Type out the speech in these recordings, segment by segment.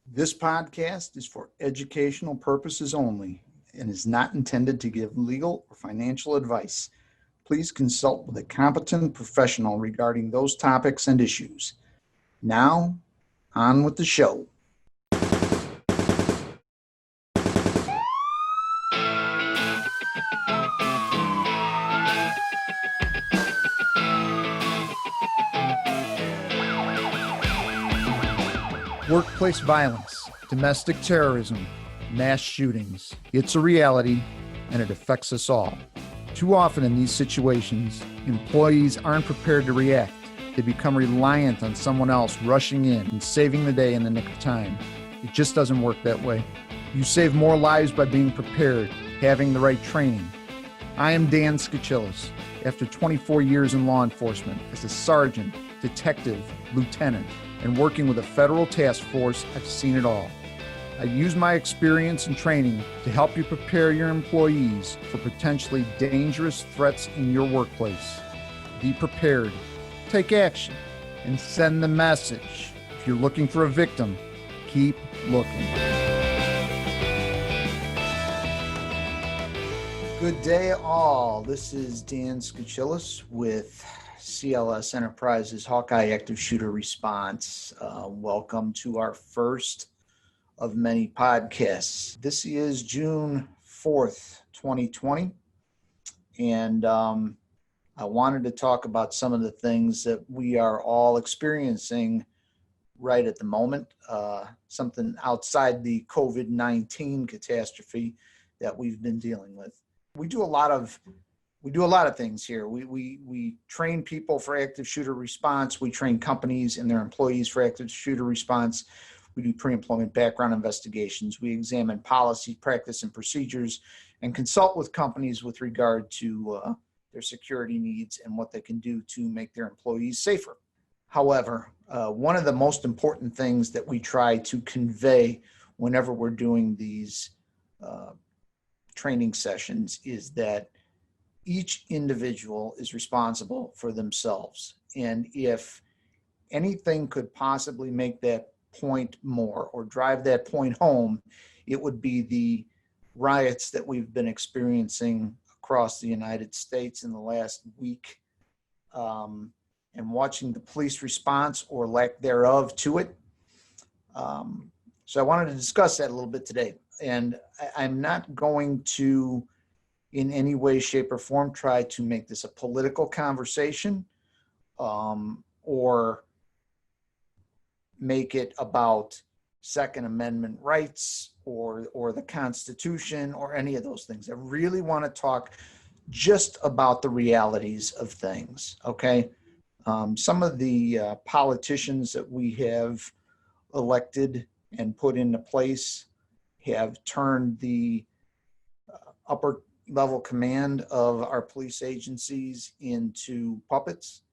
This podcast is for educational purposes only and is not intended to give legal or financial advice. Please consult with a competent professional regarding those topics and issues. Now, on with the show. Workplace violence, domestic terrorism, mass shootings. It's a reality, and it affects us all. Too often in these situations, employees aren't prepared to react. They become reliant on someone else rushing in and saving the day in the nick of time. It just doesn't work that way. You save more lives by being prepared, having the right training. I am Dan Skoczylas. After 24 years in law enforcement as a sergeant, detective, lieutenant, and working with a federal task force, I've seen it all. I use my experience and training to help you prepare your employees for potentially dangerous threats in your workplace. Be prepared, take action, and send the message. If you're looking for a victim, keep looking. Good day, all. This is Dan Skoczylas with CLS Enterprises Hawkeye Active Shooter Response. Welcome to our first of many podcasts. This is June 4th, 2020, and I wanted to talk about some of the things that we are all experiencing right at the moment, something outside the COVID-19 catastrophe that we've been dealing with. We do a lot of things here. We train people for active shooter response. We train companies and their employees for active shooter response. We do pre-employment background investigations. We examine policy, practice, and procedures, and consult with companies with regard to their security needs and what they can do to make their employees safer. However, one of the most important things that we try to convey whenever we're doing these training sessions is that each individual is responsible for themselves. And if anything could possibly make that point more or drive that point home, it would be the riots that we've been experiencing across the United States in the last week, and watching the police response or lack thereof to it. So I wanted to discuss that a little bit today. And I'm not going to in any way, shape, or form try to make this a political conversation, or make it about Second Amendment rights or the Constitution or any of those things. I really want to talk just about the realities of things, okay? Some of the politicians that we have elected and put into place have turned the upper level command of our police agencies into puppets.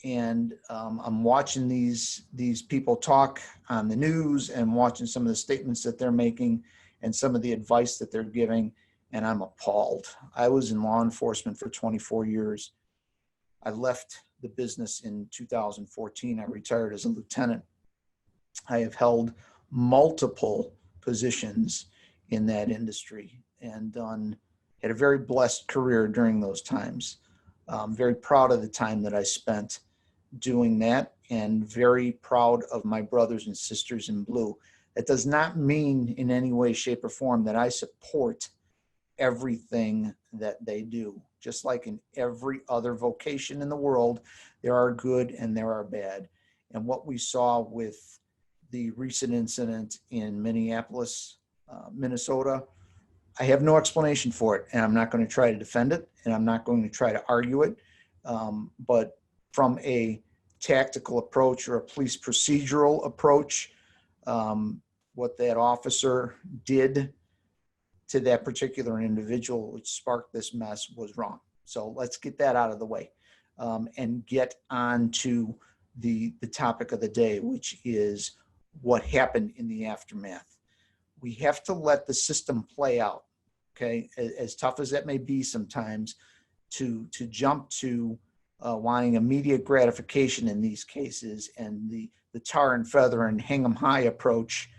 And I'm watching these people talk on the news and watching some of the statements that they're making and some of the advice that they're giving, and I'm appalled. I was in law enforcement for 24 years. I left the business in 2014. I retired as a lieutenant. I have held multiple positions in that industry and had a very blessed career during those times. I'm very proud of the time that I spent doing that and very proud of my brothers and sisters in blue. That does not mean in any way, shape, or form that I support everything that they do. Just like in every other vocation in the world, there are good and there are bad. And what we saw with the recent incident in Minneapolis, Minnesota, I have no explanation for it, and I'm not going to try to defend it, and I'm not going to try to argue it. But from a tactical approach or a police procedural approach, what that officer did to that particular individual which sparked this mess was wrong. So let's get that out of the way, and get on to the topic of the day, which is what happened in the aftermath. We have to let the system play out, okay? As tough as that may be sometimes, to jump to wanting immediate gratification in these cases and the tar and feather and hang 'em high approach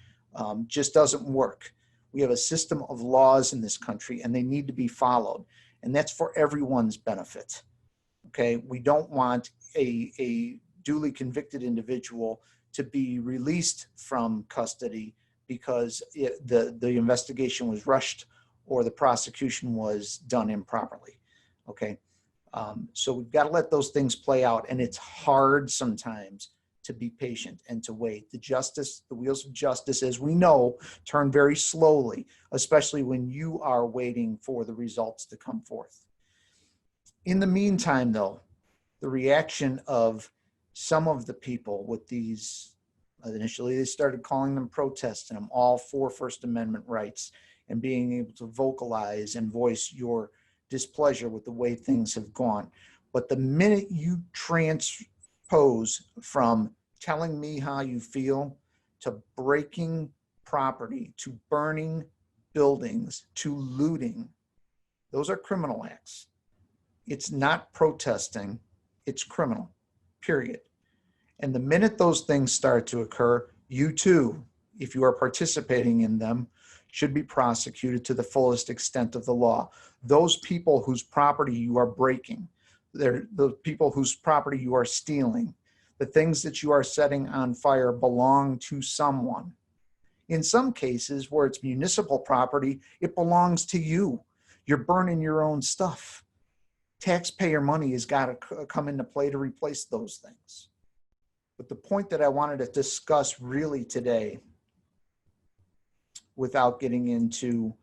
just doesn't work. We have a system of laws in this country, and they need to be followed. And that's for everyone's benefit. Okay, we don't want a duly convicted individual to be released from custody because the investigation was rushed or the prosecution was done improperly. Okay, so we've got to let those things play out, and it's hard sometimes to be patient and to wait. The wheels of justice, as we know, turn very slowly, especially when you are waiting for the results to come forth. In the meantime, though, the reaction of some of the people with these, initially they started calling them protests, and I'm all for First Amendment rights and being able to vocalize and voice your displeasure with the way things have gone. But the minute you transpose from telling me how you feel to breaking property, to burning buildings, to looting, those are criminal acts. It's not protesting, it's criminal, period. And the minute those things start to occur, you too, if you are participating in them, should be prosecuted to the fullest extent of the law. Those people whose property you are breaking, they're the people whose property you are stealing, the things that you are setting on fire belong to someone. In some cases where it's municipal property, it belongs to you. You're burning your own stuff. Taxpayer money has got to come into play to replace those things. But the point that I wanted to discuss really today, without getting into,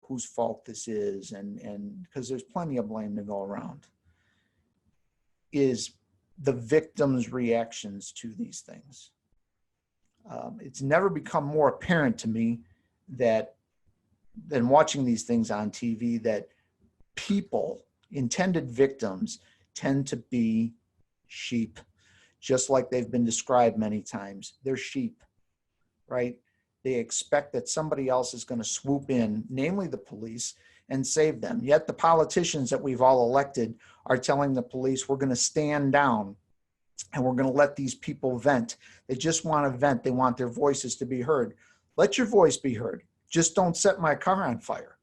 whose fault this is, and because there's plenty of blame to go around, is the victims' reactions to these things. It's never become more apparent to me than watching these things on TV, that people, intended victims, tend to be sheep, just like they've been described many times. They're sheep, right? They expect that somebody else is going to swoop in, namely the police, and save them. Yet the politicians that we've all elected are telling the police, we're going to stand down and we're going to let these people vent. They just want to vent. They want their voices to be heard. Let your voice be heard. Just don't set my car on fire.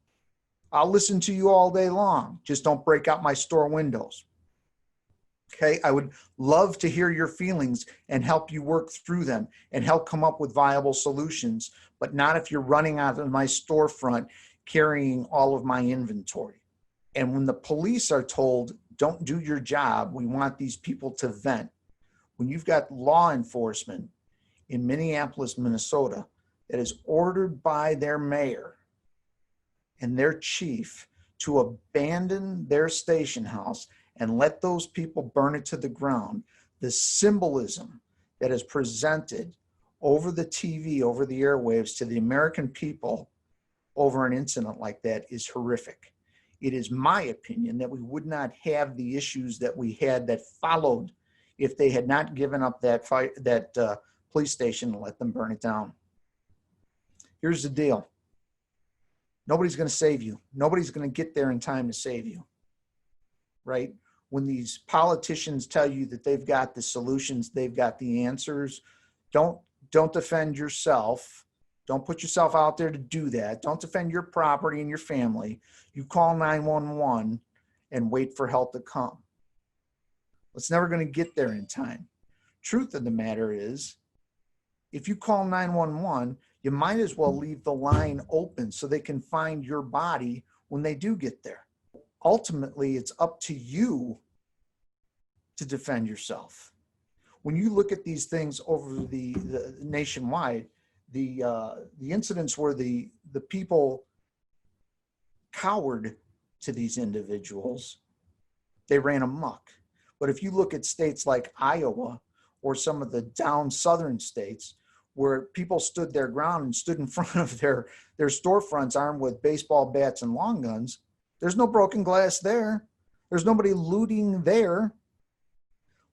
I'll listen to you all day long. Just don't break out my store windows. Okay, I would love to hear your feelings and help you work through them and help come up with viable solutions, but not if you're running out of my storefront carrying all of my inventory. And when the police are told, don't do your job, we want these people to vent. When you've got law enforcement in Minneapolis, Minnesota, that is ordered by their mayor and their chief to abandon their station house and let those people burn it to the ground, the symbolism that is presented over the TV, over the airwaves to the American people over an incident like that is horrific. It is my opinion that we would not have the issues that we had that followed if they had not given up that police station and let them burn it down. Here's the deal. Nobody's going to save you. Nobody's going to get there in time to save you, right? When these politicians tell you that they've got the solutions, they've got the answers, don't defend yourself. Don't put yourself out there to do that. Don't defend your property and your family. You call 911 and wait for help to come. It's never going to get there in time. Truth of the matter is, if you call 911, you might as well leave the line open so they can find your body when they do get there. Ultimately, it's up to you to defend yourself. When you look at these things over the nationwide, the incidents where the people cowered to these individuals, they ran amok. But if you look at states like Iowa or some of the down southern states where people stood their ground and stood in front of their storefronts armed with baseball bats and long guns, there's no broken glass there. There's nobody looting there.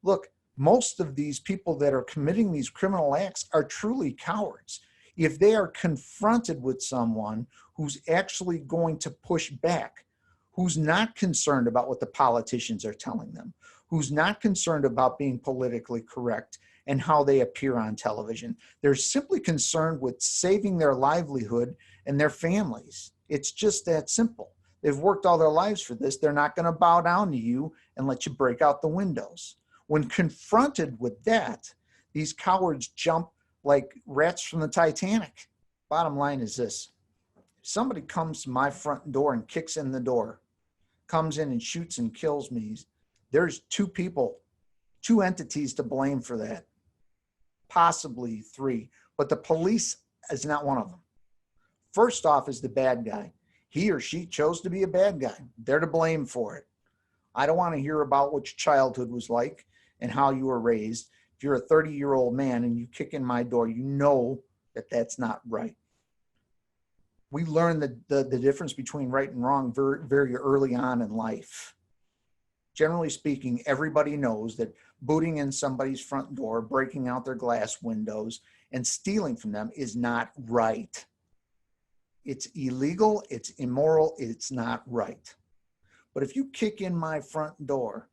Look, most of these people that are committing these criminal acts are truly cowards. If they are confronted with someone who's actually going to push back, who's not concerned about what the politicians are telling them, who's not concerned about being politically correct and how they appear on television. They're simply concerned with saving their livelihood and their families. It's just that simple. They've worked all their lives for this. They're not going to bow down to you and let you break out the windows. When confronted with that, these cowards jump like rats from the Titanic. Bottom line is this. If somebody comes to my front door and kicks in the door, comes in and shoots and kills me, there's two people, two entities to blame for that. Possibly three, but the police is not one of them. First off is the bad guy. He or she chose to be a bad guy. They're to blame for it. I don't want to hear about what your childhood was like and how you were raised. If you're a 30-year-old man and you kick in my door, you know that that's not right. We learn the difference between right and wrong very, very early on in life. Generally speaking, everybody knows that booting in somebody's front door, breaking out their glass windows, and stealing from them is not right. It's illegal, it's immoral, it's not right. But if you kick in my front door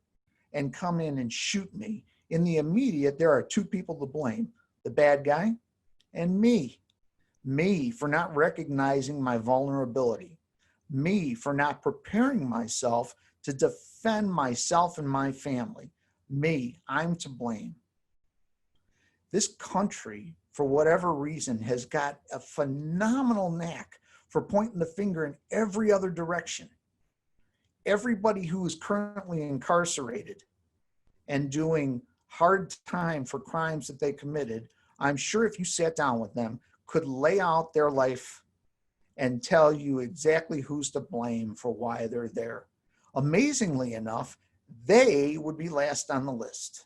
and come in and shoot me, in the immediate, there are two people to blame, the bad guy and me. Me for not recognizing my vulnerability. Me for not preparing myself to defend myself and my family. Me, I'm to blame. This country, for whatever reason, has got a phenomenal knack for pointing the finger in every other direction. Everybody who is currently incarcerated and doing hard time for crimes that they committed, I'm sure if you sat down with them, could lay out their life and tell you exactly who's to blame for why they're there. Amazingly enough, they would be last on the list.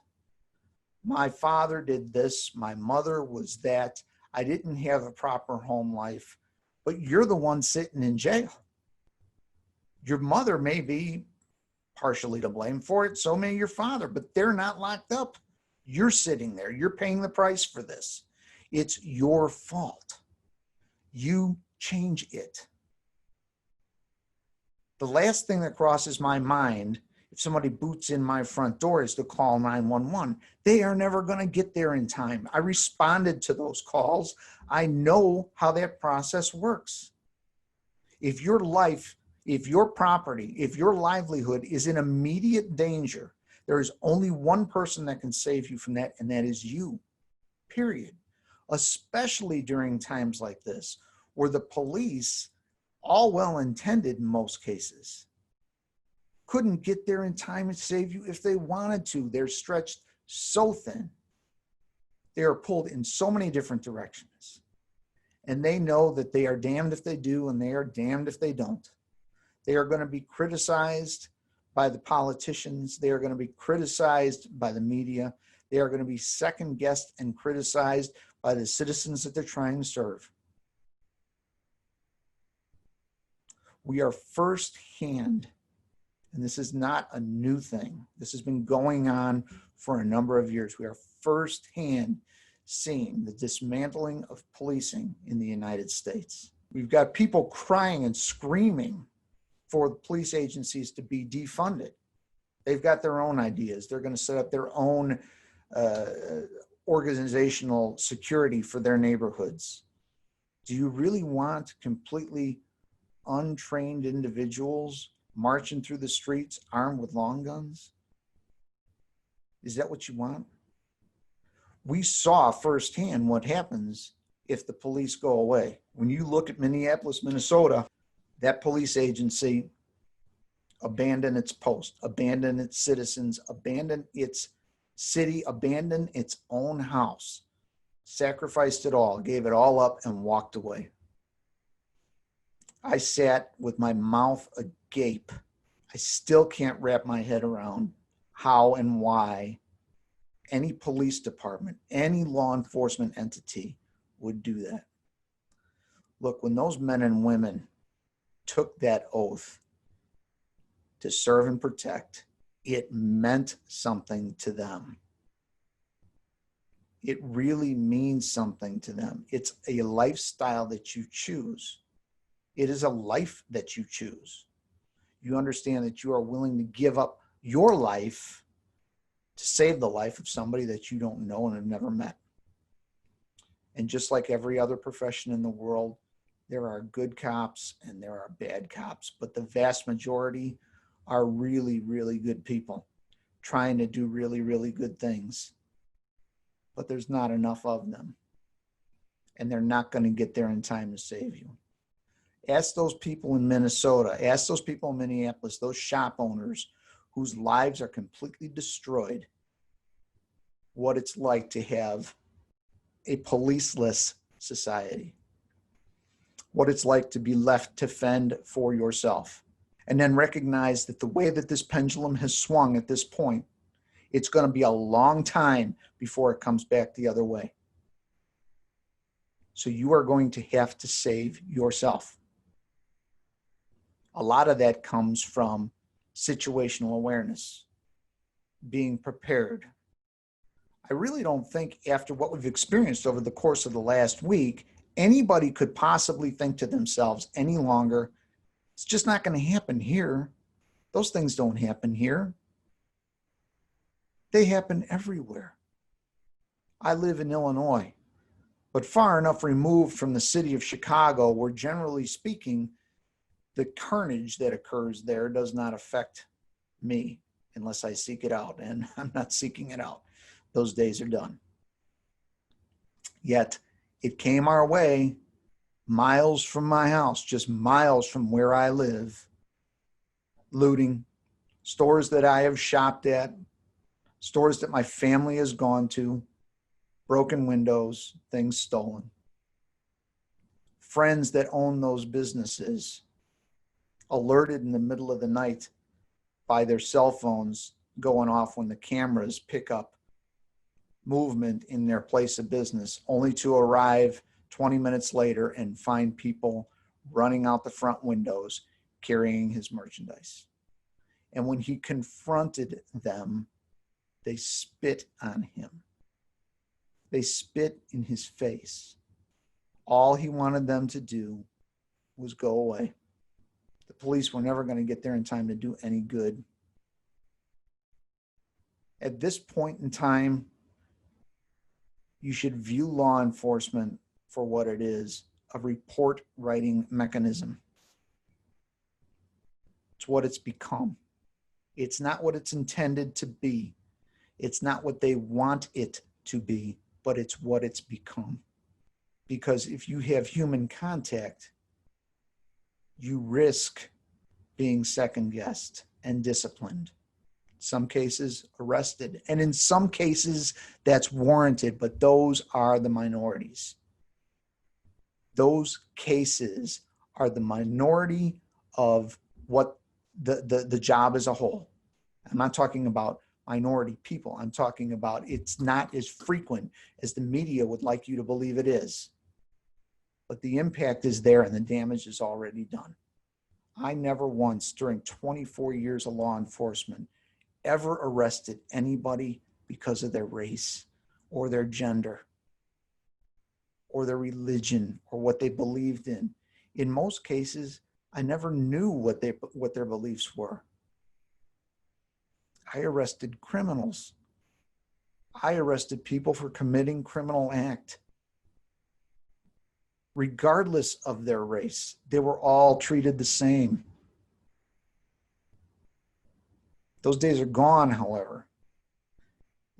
My father did this, my mother was that, I didn't have a proper home life, but you're the one sitting in jail. Your mother may be partially to blame for it, so may your father, but they're not locked up. You're sitting there, you're paying the price for this. It's your fault. You change it. The last thing that crosses my mind if somebody boots in my front door is to call 911. They are never going to get there in time. I responded to those calls. I know how that process works. If your life, if your property, if your livelihood is in immediate danger, there is only one person that can save you from that, and that is you, period. Especially during times like this, where the police, all well-intended in most cases, couldn't get there in time to save you if they wanted to. They're stretched so thin. They are pulled in so many different directions. And they know that they are damned if they do and they are damned if they don't. They are going to be criticized by the politicians. They are going to be criticized by the media. They are going to be second-guessed and criticized by the citizens that they're trying to serve. We are firsthand, and this is not a new thing. This has been going on for a number of years. We are firsthand seeing the dismantling of policing in the United States. We've got people crying and screaming for the police agencies to be defunded. They've got their own ideas. They're going to set up their own organizational security for their neighborhoods. Do you really want completely untrained individuals marching through the streets armed with long guns? Is that what you want? We saw firsthand what happens if the police go away. When you look at Minneapolis, Minnesota, that police agency abandoned its post, abandoned its citizens, abandoned its city, abandoned its own house, sacrificed it all, gave it all up, and walked away. I sat with my mouth agape. I still can't wrap my head around how and why any police department, any law enforcement entity would do that. Look, when those men and women took that oath to serve and protect, it meant something to them. It really means something to them. It's a lifestyle that you choose. It is a life that you choose. You understand that you are willing to give up your life to save the life of somebody that you don't know and have never met. And just like every other profession in the world, there are good cops and there are bad cops, but the vast majority are really, really good people trying to do really, really good things. But there's not enough of them. And they're not going to get there in time to save you. Ask those people in Minnesota, ask those people in Minneapolis, those shop owners whose lives are completely destroyed, what it's like to have a policeless society, what it's like to be left to fend for yourself. And then recognize that the way that this pendulum has swung at this point, it's going to be a long time before it comes back the other way. So you are going to have to save yourself. A lot of that comes from situational awareness, being prepared. I really don't think after what we've experienced over the course of the last week, anybody could possibly think to themselves any longer, it's just not going to happen here. Those things don't happen here. They happen everywhere. I live in Illinois, but far enough removed from the city of Chicago where, generally speaking, the carnage that occurs there does not affect me unless I seek it out, and I'm not seeking it out. Those days are done. Yet it came our way miles from my house, just miles from where I live. Looting, stores that I have shopped at, stores that my family has gone to, broken windows, things stolen. Friends that own those businesses alerted in the middle of the night by their cell phones going off when the cameras pick up movement in their place of business, only to arrive 20 minutes later and find people running out the front windows carrying his merchandise. And when he confronted them, they spit on him. They spit in his face. All he wanted them to do was go away. The police were never going to get there in time to do any good. At this point in time, you should view law enforcement for what it is, a report writing mechanism. It's what it's become. It's not what it's intended to be. It's not what they want it to be, but it's what it's become. Because if you have human contact, you risk being second-guessed and disciplined. Some cases arrested, and in some cases that's warranted, but those are the minorities. Those cases are the minority of what the job as a whole. I'm not talking about minority people. I'm talking about it's not as frequent as the media would like you to believe it is. But the impact is there and the damage is already done. I never once during 24 years of law enforcement ever arrested anybody because of their race or their gender or their religion or what they believed in. In most cases, I never knew what their beliefs were. I arrested criminals. I arrested people for committing criminal act. Regardless of their race, they were all treated the same. Those days are gone, however.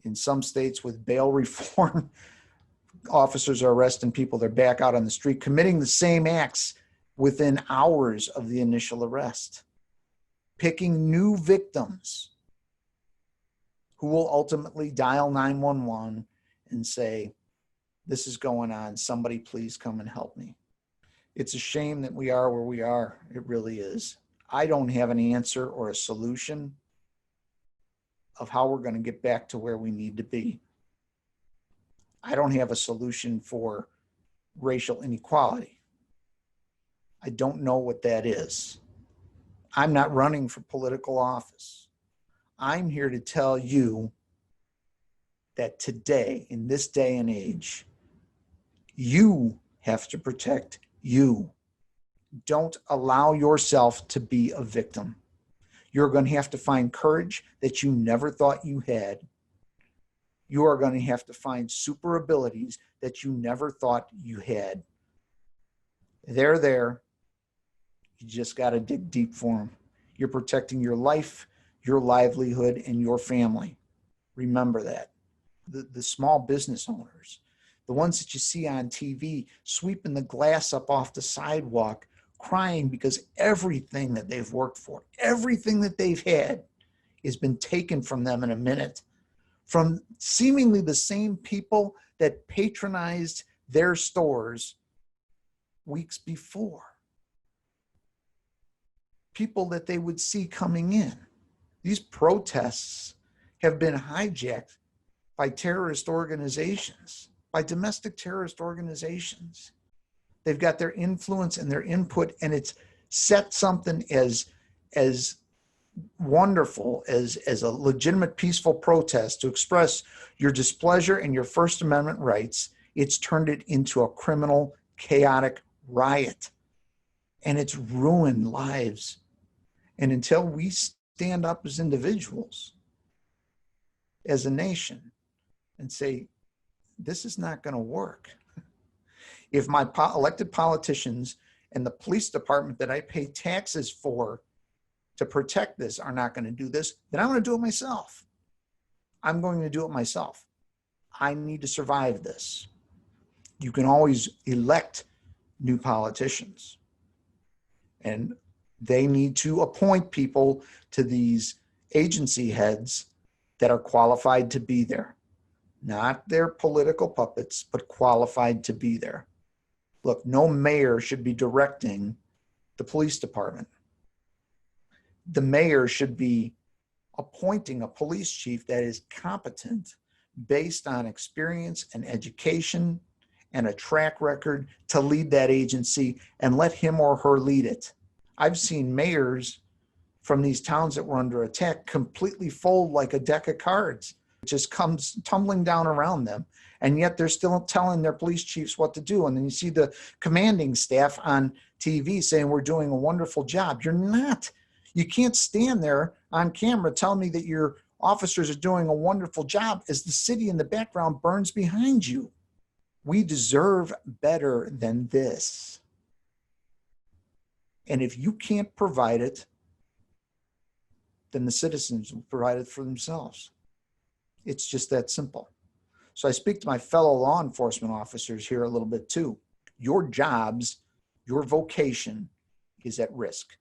In some states with bail reform, officers are arresting people. They're back out on the street committing the same acts within hours of the initial arrest, picking new victims who will ultimately dial 911 and say, this is going on. Somebody please come and help me. It's a shame that we are where we are. It really is. I don't have an answer or a solution of how we're going to get back to where we need to be. I don't have a solution for racial inequality. I don't know what that is. I'm not running for political office. I'm here to tell you that today, in this day and age, you have to protect you. Don't allow yourself to be a victim. You're going to have to find courage that you never thought you had. you are going to have to find super abilities that you never thought you had. They're there. You just got to dig deep for them. You're protecting your life, your livelihood, and your family. Remember that. The small business owners, the ones that you see on TV sweeping the glass up off the sidewalk, crying because everything that they've worked for, everything that they've had has been taken from them in a minute, from seemingly the same people that patronized their stores weeks before. People that they would see coming in. These protests have been hijacked by terrorist organizations, by domestic terrorist organizations. They've got their influence and their input, and it's set something as wonderful as a legitimate peaceful protest to express your displeasure and your First Amendment rights. It's turned it into a criminal, chaotic riot, and it's ruined lives. And until we stand up as individuals, as a nation, and say, this is not going to work. If my elected politicians and the police department that I pay taxes for to protect this are not going to do this, then I'm going to do it myself. I'm going to do it myself. I need to survive this. You can always elect new politicians, and they need to appoint people to these agency heads that are qualified to be there. Not their political puppets, but qualified to be there. Look, no mayor should be directing the police department. The mayor should be appointing a police chief that is competent based on experience and education and a track record to lead that agency, and let him or her lead it. I've seen mayors from these towns that were under attack completely fold like a deck of cards. It just comes tumbling down around them. And yet they're still telling their police chiefs what to do. And then you see the commanding staff on TV saying, we're doing a wonderful job. You're not. You can't stand there on camera telling me that your officers are doing a wonderful job as the city in the background burns behind you. We deserve better than this. And if you can't provide it, then the citizens will provide it for themselves. It's just that simple. So I speak to my fellow law enforcement officers here a little bit too. Your jobs, your vocation is at risk.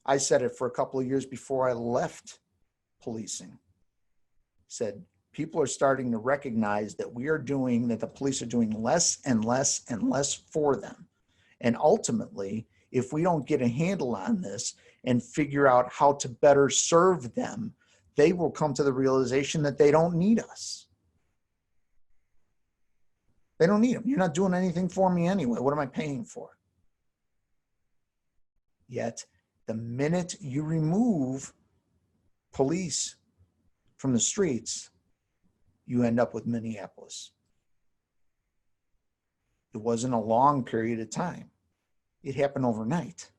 I said it for a couple of years before I left policing. Said people are starting to recognize that that the police are doing less and less and less for them. And ultimately, if we don't get a handle on this and figure out how to better serve them, they will come to the realization that they don't need us. They don't need them. You're not doing anything for me anyway. What am I paying for? Yet, the minute you remove police from the streets, you end up with Minneapolis. It wasn't a long period of time. It happened overnight.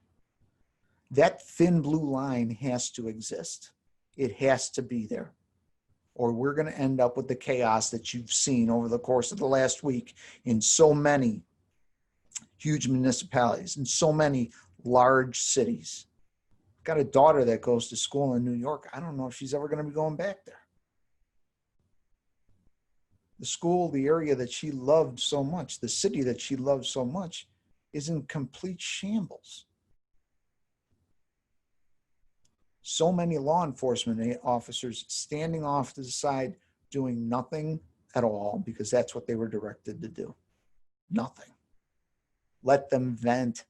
That thin blue line has to exist. It has to be there, or we're going to end up with the chaos that you've seen over the course of the last week in so many huge municipalities, in so many large cities. I've got a daughter that goes to school in New York. I don't know if she's ever going to be going back there. The school, the area that she loved so much, the city that she loved so much, is in complete shambles. So many law enforcement officers standing off to the side doing nothing at all because that's what they were directed to do. Nothing. Let them vent,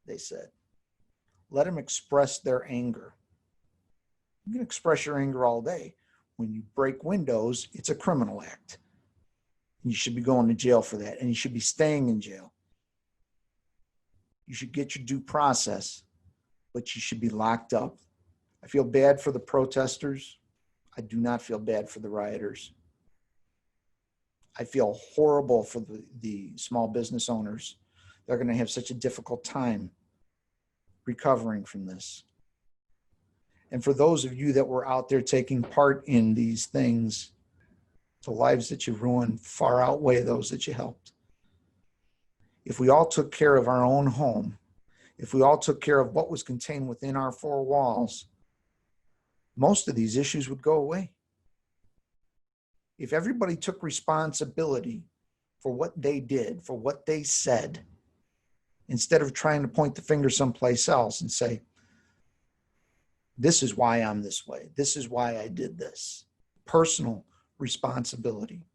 they said. Let them express their anger. You can express your anger all day. When you break windows, it's a criminal act. You should be going to jail for that, and you should be staying in jail. You should get your due process, but you should be locked up. I feel bad for the protesters. I do not feel bad for the rioters. I feel horrible for the small business owners. They're going to have such a difficult time recovering from this. And for those of you that were out there taking part in these things, the lives that you ruined far outweigh those that you helped. If we all took care of our own home, if we all took care of what was contained within our four walls, most of these issues would go away. If everybody took responsibility for what they did, for what they said, instead of trying to point the finger someplace else and say, this is why I'm this way. This is why I did this. Personal responsibility.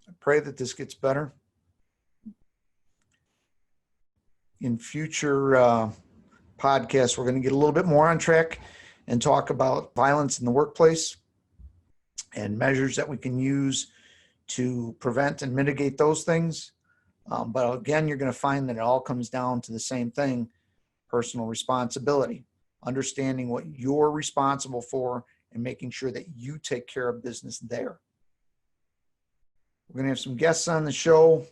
I pray that this gets better. In future podcasts, we're going to get a little bit more on track and talk about violence in the workplace and measures that we can use to prevent and mitigate those things. But again, you're going to find that it all comes down to the same thing: personal responsibility, understanding what you're responsible for and making sure that you take care of business there. We're going to have some guests on the show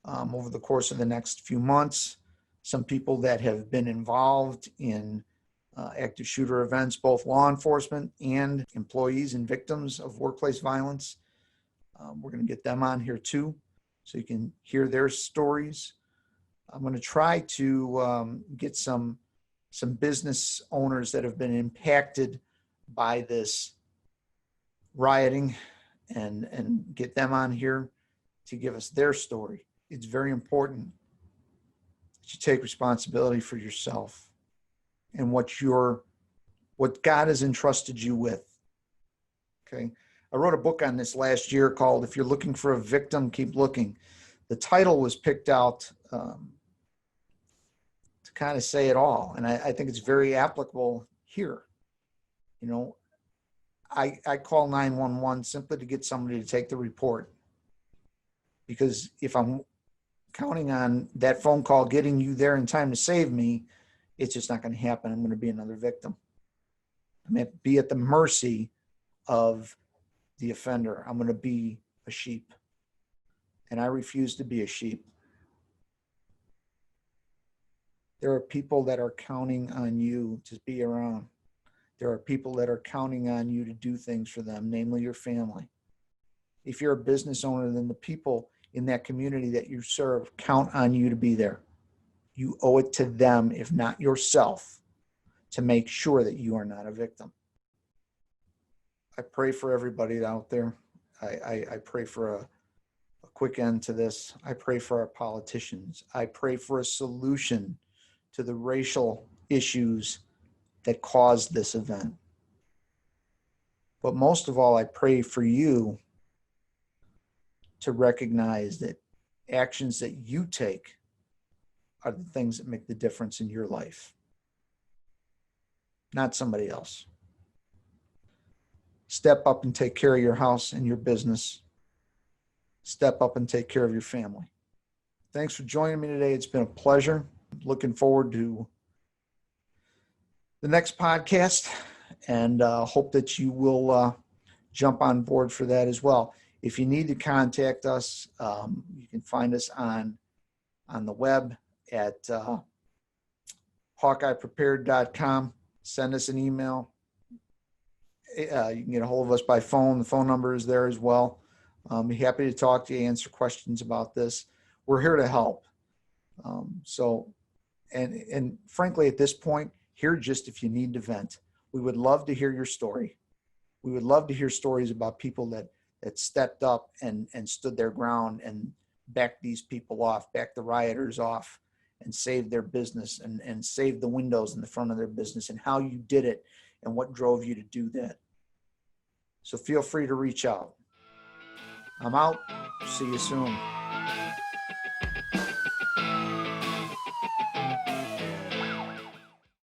over the course of the next few months. Some people that have been involved in active shooter events, both law enforcement and employees and victims of workplace violence. We're going to get them on here too, so you can hear their stories. I'm going to try to get some business owners that have been impacted by this rioting and get them on here to give us their story. It's very important that you take responsibility for yourself and what God has entrusted you with. Okay. I wrote a book on this last year called If You're Looking for a Victim, Keep Looking. The title was picked out to kind of say it all. And I think it's very applicable here. You know, I call 911 simply to get somebody to take the report. Because if I'm counting on that phone call getting you there in time to save me, it's just not going to happen. I'm going to be another victim. I'm going to be at the mercy of the offender. I'm going to be a sheep. And I refuse to be a sheep. There are people that are counting on you to be around. There are people that are counting on you to do things for them, namely your family. If you're a business owner, then the people in that community that you serve count on you to be there. You owe it to them, if not yourself, to make sure that you are not a victim. I pray for everybody out there. I pray for a quick end to this. I pray for our politicians. I pray for a solution to the racial issues that caused this event. But most of all, I pray for you to recognize that actions that you take are the things that make the difference in your life, not somebody else. Step up and take care of your house and your business. Step up and take care of your family. Thanks for joining me today. It's been a pleasure. Looking forward to the next podcast, and hope that you will jump on board for that as well. If you need to contact us, you can find us on the web at hawkeyeprepared.com. Send us an email. You can get a hold of us by phone. The phone number is there as well. Be happy to talk to you, answer questions about this. We're here to help. And frankly, at this point, here just if you need to vent. We would love to hear your story. We would love to hear stories about people that stepped up and stood their ground and backed these people off, backed the rioters off, and saved their business and saved the windows in the front of their business, and how you did it and what drove you to do that. So feel free to reach out. I'm out. See you soon.